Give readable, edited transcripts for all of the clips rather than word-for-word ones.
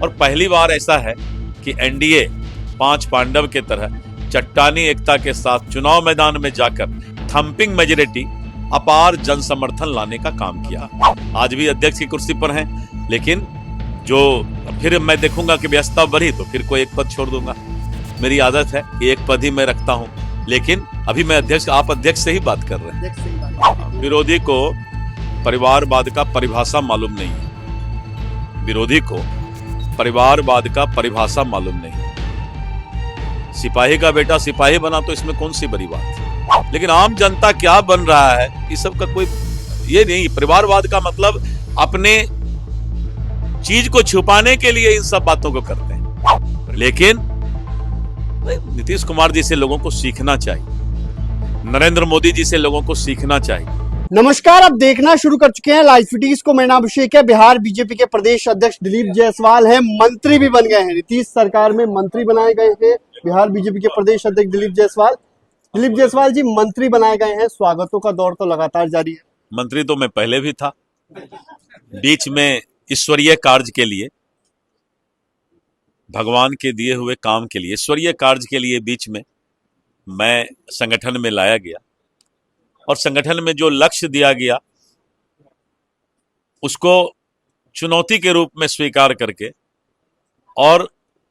और पहली बार ऐसा है कि एनडीए पांच पांडव के तरह चट्टानी एकता के साथ चुनाव मैदान में जाकर थंपिंग मेजोरिटी अपार जन समर्थन लाने का काम किया। आज भी अध्यक्ष की कुर्सी पर हैं, लेकिन जो फिर मैं देखूंगा कि व्यस्तता बढ़ी तो फिर कोई एक पद छोड़ दूंगा। मेरी आदत है कि एक पद ही मैं रखता हूं, लेकिन अभी मैं आप अध्यक्ष से ही बात कर रहे हैं। विरोधी को परिवारवाद का परिभाषा मालूम नहीं है। विरोधी को परिवारवाद का परिभाषा मालूम नहीं है। सिपाही का बेटा सिपाही बना तो इसमें कौन सी बड़ी बात है। लेकिन आम जनता क्या बन रहा है, इस सब का कोई ये नहीं। परिवारवाद का मतलब अपने चीज को छुपाने के लिए इन सब बातों को करते हैं। लेकिन नीतीश कुमार जी से लोगों को सीखना चाहिए, नरेंद्र मोदी जी से लोगों को सीखना चाहिए। नमस्कार, आप देखना शुरू कर चुके हैं लाइव फिटीज को। मेरा नाम अभिषेक है। बिहार बीजेपी के प्रदेश अध्यक्ष दिलीप जायसवाल हैं, मंत्री भी बन गए हैं। नीतीश सरकार में मंत्री बनाए गए हैं बिहार बीजेपी के प्रदेश अध्यक्ष दिलीप जायसवाल। दिलीप जायसवाल जी मंत्री बनाए गए हैं, स्वागतों का दौर तो लगातार जारी है। मंत्री तो मैं पहले भी था, बीच में ईश्वरीय कार्य के लिए, भगवान के दिए हुए काम के लिए, ईश्वरीय कार्य के लिए बीच में मैं संगठन में लाया गया और संगठन में जो लक्ष्य दिया गया उसको चुनौती के रूप में स्वीकार करके और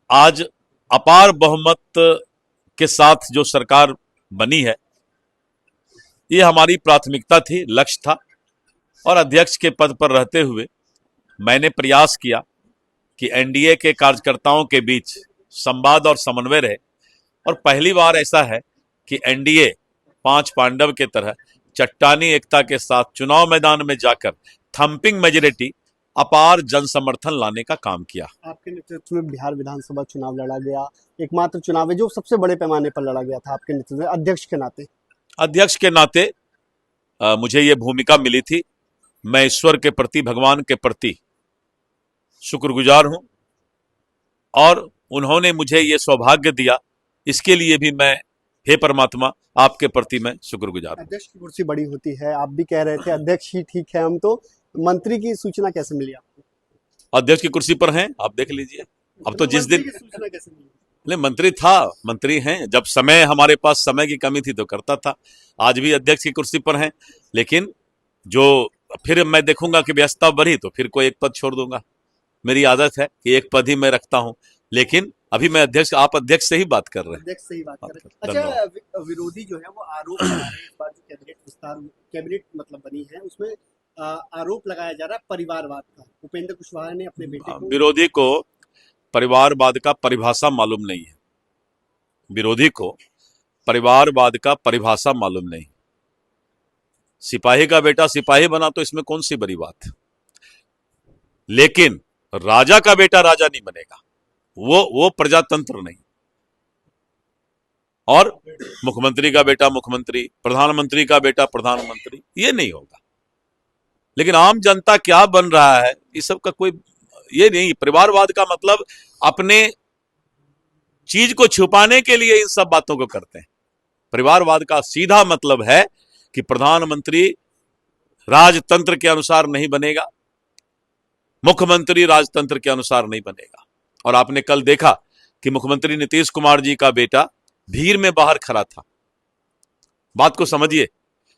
आज अपार बहुमत के साथ जो सरकार बनी है, ये हमारी प्राथमिकता थी, लक्ष्य था। और अध्यक्ष के पद पर रहते हुए मैंने प्रयास किया कि एनडीए के कार्यकर्ताओं के बीच संवाद और समन्वय रहे। और पहली बार ऐसा है कि एनडीए पांच पांडव के तरह चट्टानी एकता के साथ चुनाव मैदान में जाकर थंपिंग मेजोरिटी अपार जन समर्थन लाने का काम किया। आपके नेतृत्व में बिहार विधानसभा चुनाव लड़ा गया, एकमात्र चुनाव है जो सबसे बड़े पैमाने पर लड़ा गया था आपके नेतृत्व में। अध्यक्ष के नाते मुझे ये भूमिका मिली थी। मैं ईश्वर के प्रति, भगवान के प्रति शुक्रगुजार हूं और उन्होंने मुझे ये सौभाग्य दिया, इसके लिए भी मैं, हे परमात्मा, आपके प्रति मैं शुक्रगुजार हूं। अध्यक्ष की कुर्सी बड़ी होती है, आप भी कह रहे थे अध्यक्ष ही ठीक है, हम तो मंत्री की सूचना कैसे मिली आपको? अध्यक्ष की कुर्सी पर हैं, आप देख लीजिए। अब तो जिस दिन सूचना कैसे मिली? नहीं, मंत्री था, मंत्री हैं। जब समय हमारे पास समय की कमी थी तो करता था। आज भी अध्यक्ष की कुर्सी पर हैं, लेकिन जो फिर मैं देखूंगा कि व्यस्तता बढ़ी तो फिर कोई एक पद छोड़ दूंगा। मेरी आदत है कि एक पद ही मैं रखता हूं, लेकिन अभी मैं आप अध्यक्ष से ही बात कर रहे हैं। अध्यक्ष से ही बात कर रहे हैं। अच्छा, विरोधी जो है वो आरोप लगा रहे हैं, इस बार जो कैबिनेट मतलब बनी है उसमें आरोप लगाया जा रहा है परिवारवाद का। उपेंद्र कुशवाहा ने अपने बेटे को, विरोधी को परिवारवाद का परिभाषा मालूम नहीं है। विरोधी को परिवारवाद का परिभाषा मालूम नहीं। सिपाही का बेटा सिपाही बना तो इसमें कौन सी बड़ी बात है। लेकिन राजा का बेटा राजा नहीं बनेगा, वो प्रजातंत्र नहीं। और मुख्यमंत्री का बेटा मुख्यमंत्री, प्रधानमंत्री का बेटा प्रधानमंत्री, ये नहीं होगा। लेकिन आम जनता क्या बन रहा है, इस सब का कोई ये नहीं। परिवारवाद का मतलब अपने चीज को छुपाने के लिए इन सब बातों को करते हैं। परिवारवाद का सीधा मतलब है कि प्रधानमंत्री राजतंत्र के अनुसार नहीं बनेगा, मुख्यमंत्री राजतंत्र के अनुसार नहीं बनेगा। और आपने कल देखा कि मुख्यमंत्री नीतीश कुमार जी का बेटा भीड़ में बाहर खड़ा था। बात को समझिए।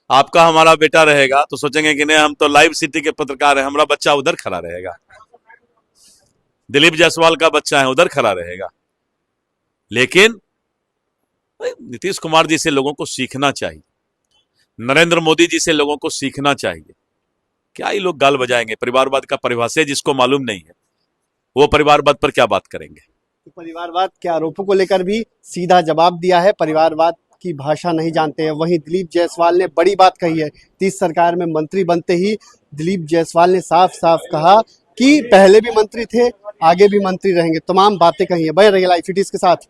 आपका हमारा बेटा रहेगा तो सोचेंगे कि नहीं, हम तो लाइव सिटी के पत्रकार हैं, हमारा बच्चा उधर खड़ा रहेगा। दिलीप जायसवाल का बच्चा है, उधर खड़ा रहेगा। लेकिन नीतीश कुमार जी से लोगों को सीखना चाहिए, नरेंद्र मोदी जी से लोगों को सीखना चाहिए। क्या ये लोग गाल बजाएंगे? परिवारवाद का परिभाषा जिसको मालूम नहीं है वो परिवारवाद पर क्या बात करेंगे। तो परिवारवाद के आरोपों को लेकर भी सीधा जवाब दिया है, परिवारवाद की भाषा नहीं जानते हैं। वहीं दिलीप जायसवाल ने बड़ी बात कही है। नीतीश सरकार में मंत्री बनते ही दिलीप जायसवाल ने साफ साफ कहा कि पहले भी मंत्री थे, आगे भी मंत्री रहेंगे। तमाम बातें कही है। बने रहिए लाइव फिटीज के साथ।